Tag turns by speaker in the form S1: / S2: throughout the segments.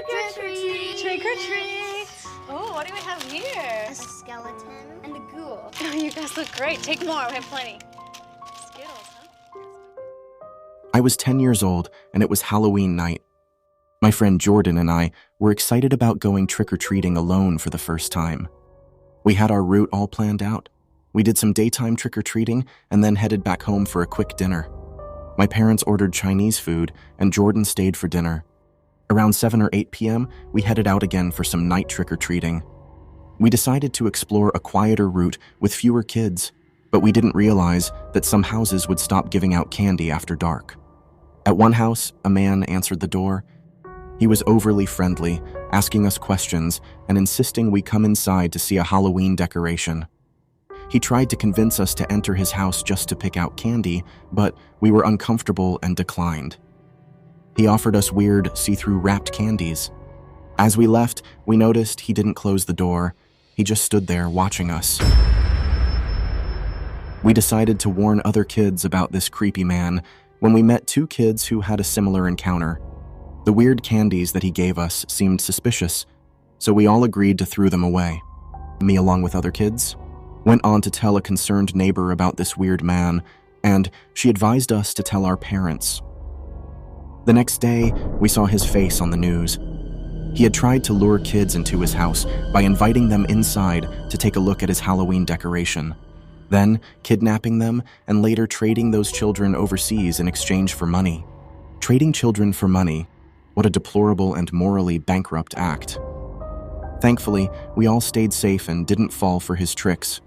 S1: Trick-or-treat!
S2: Trick-or-treat! Oh, what do we have here?
S1: A skeleton and a ghoul.
S2: Oh, you guys look great. Take more, we have plenty. Skittles, huh?
S3: I was 10 years old, and it was Halloween night. My friend Jordan and I were excited about going trick-or-treating alone for the first time. We had our route all planned out. We did some daytime trick-or-treating and then headed back home for a quick dinner. My parents ordered Chinese food, and Jordan stayed for dinner. Around 7 or 8 p.m., we headed out again for some night trick-or-treating. We decided to explore a quieter route with fewer kids, but we didn't realize that some houses would stop giving out candy after dark. At one house, a man answered the door. He was overly friendly, asking us questions and insisting we come inside to see a Halloween decoration. He tried to convince us to enter his house just to pick out candy, but we were uncomfortable and declined. He offered us weird, see-through wrapped candies. As we left, we noticed he didn't close the door. He just stood there watching us. We decided to warn other kids about this creepy man when we met 2 kids who had a similar encounter. The weird candies that he gave us seemed suspicious, so we all agreed to throw them away. Me, along with other kids, went on to tell a concerned neighbor about this weird man, and she advised us to tell our parents. The next day, we saw his face on the news. He had tried to lure kids into his house by inviting them inside to take a look at his Halloween decoration, then kidnapping them and later trading those children overseas in exchange for money. Trading children for money, what a deplorable and morally bankrupt act. Thankfully, we all stayed safe and didn't fall for his tricks.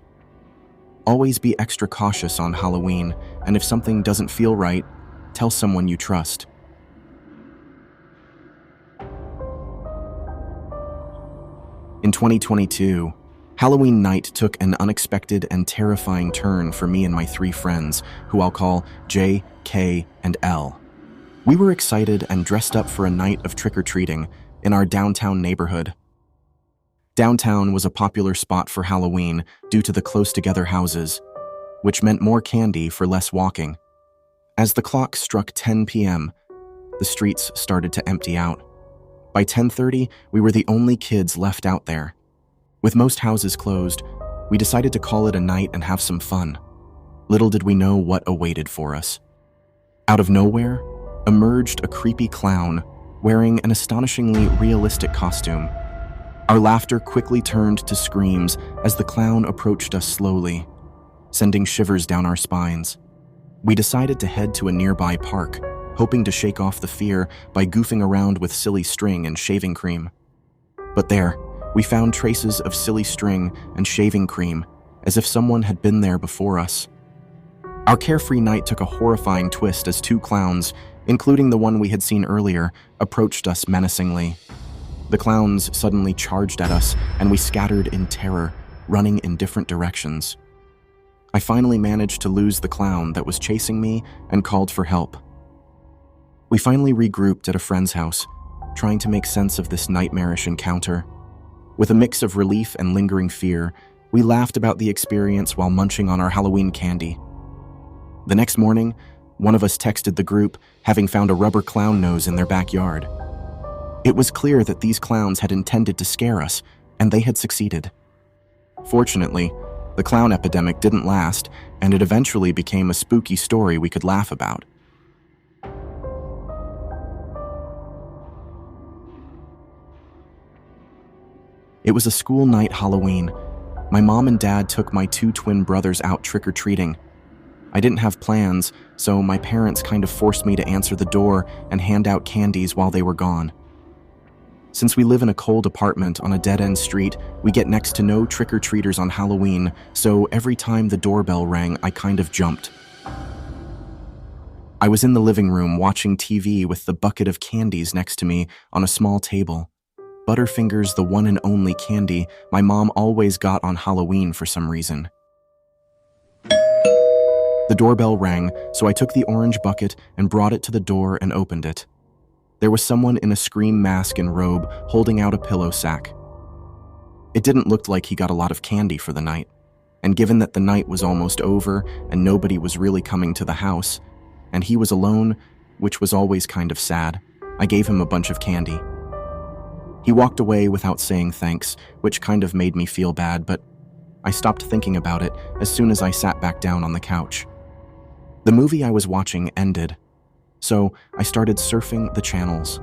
S3: Always be extra cautious on Halloween, and if something doesn't feel right, tell someone you trust. In 2022, Halloween night took an unexpected and terrifying turn for me and my 3 friends, who I'll call J, K, and L. We were excited and dressed up for a night of trick-or-treating in our downtown neighborhood. Downtown was a popular spot for Halloween due to the close-together houses, which meant more candy for less walking. As the clock struck 10 p.m., the streets started to empty out. By 10:30, we were the only kids left out there. With most houses closed, we decided to call it a night and have some fun. Little did we know what awaited for us. Out of nowhere, emerged a creepy clown wearing an astonishingly realistic costume. Our laughter quickly turned to screams as the clown approached us slowly, sending shivers down our spines. We decided to head to a nearby park, hoping to shake off the fear by goofing around with silly string and shaving cream. But there, we found traces of silly string and shaving cream, as if someone had been there before us. Our carefree night took a horrifying twist as 2 clowns, including the one we had seen earlier, approached us menacingly. The clowns suddenly charged at us, and we scattered in terror, running in different directions. I finally managed to lose the clown that was chasing me and called for help. We finally regrouped at a friend's house, trying to make sense of this nightmarish encounter. With a mix of relief and lingering fear, we laughed about the experience while munching on our Halloween candy. The next morning, one of us texted the group, having found a rubber clown nose in their backyard. It was clear that these clowns had intended to scare us, and they had succeeded. Fortunately, the clown epidemic didn't last, and it eventually became a spooky story we could laugh about. It was a school night Halloween. My mom and dad took my 2 twin brothers out trick-or-treating. I didn't have plans, so my parents kind of forced me to answer the door and hand out candies while they were gone. Since we live in a cold apartment on a dead-end street, we get next to no trick-or-treaters on Halloween, so every time the doorbell rang, I kind of jumped. I was in the living room watching TV with the bucket of candies next to me on a small table. Butterfingers, the one and only candy my mom always got on Halloween for some reason. The doorbell rang, so I took the orange bucket and brought it to the door and opened it. There was someone in a scream mask and robe holding out a pillow sack. It didn't look like he got a lot of candy for the night, and given that the night was almost over and nobody was really coming to the house, and he was alone, which was always kind of sad, I gave him a bunch of candy. He walked away without saying thanks, which kind of made me feel bad, but I stopped thinking about it as soon as I sat back down on the couch. The movie I was watching ended, so I started surfing the channels.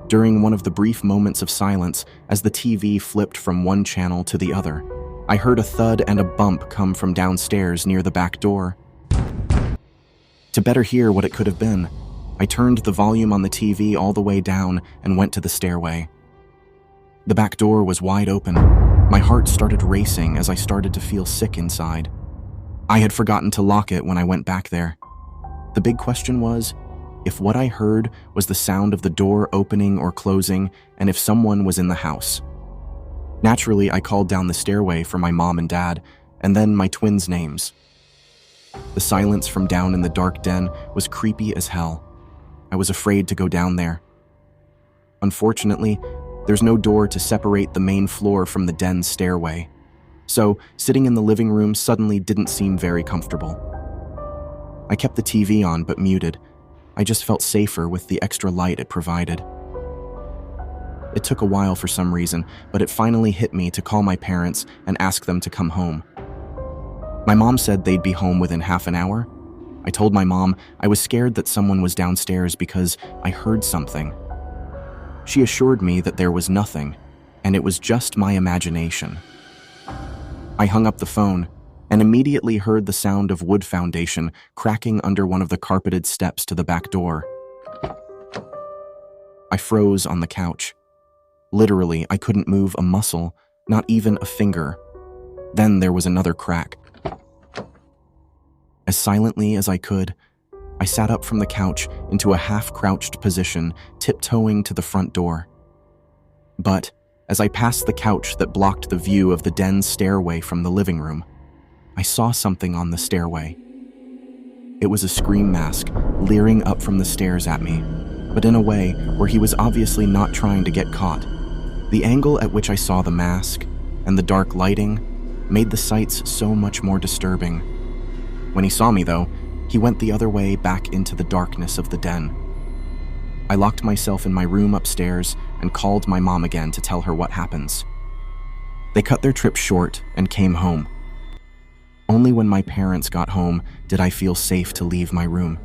S3: During one of the brief moments of silence, as the TV flipped from one channel to the other, I heard a thud and a bump come from downstairs near the back door. To better hear what it could have been, I turned the volume on the TV all the way down and went to the stairway. The back door was wide open. My heart started racing as I started to feel sick inside. I had forgotten to lock it when I went back there. The big question was, if what I heard was the sound of the door opening or closing, and if someone was in the house. Naturally, I called down the stairway for my mom and dad, and then my twins' names. The silence from down in the dark den was creepy as hell. I was afraid to go down there. Unfortunately, there's no door to separate the main floor from the den's stairway, so sitting in the living room suddenly didn't seem very comfortable. I kept the TV on but muted. I just felt safer with the extra light it provided. It took a while for some reason, but it finally hit me to call my parents and ask them to come home. My mom said they'd be home within half an hour. I told my mom I was scared that someone was downstairs because I heard something. She assured me that there was nothing, and it was just my imagination. I hung up the phone and immediately heard the sound of wood foundation cracking under one of the carpeted steps to the back door. I froze on the couch. Literally, I couldn't move a muscle, not even a finger. Then there was another crack. As silently as I could, I sat up from the couch into a half-crouched position, tiptoeing to the front door. But as I passed the couch that blocked the view of the den's stairway from the living room, I saw something on the stairway. It was a scream mask leering up from the stairs at me, but in a way where he was obviously not trying to get caught. The angle at which I saw the mask and the dark lighting made the sights so much more disturbing. When he saw me, though, he went the other way back into the darkness of the den. I locked myself in my room upstairs and called my mom again to tell her what happens. They cut their trip short and came home. Only when my parents got home did I feel safe to leave my room.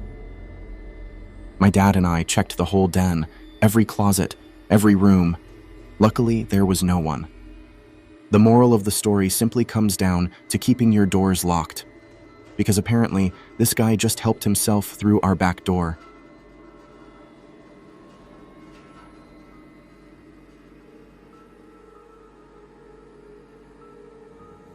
S3: My dad and I checked the whole den, every closet, every room. Luckily, there was no one. The moral of the story simply comes down to keeping your doors locked, because apparently this guy just helped himself through our back door.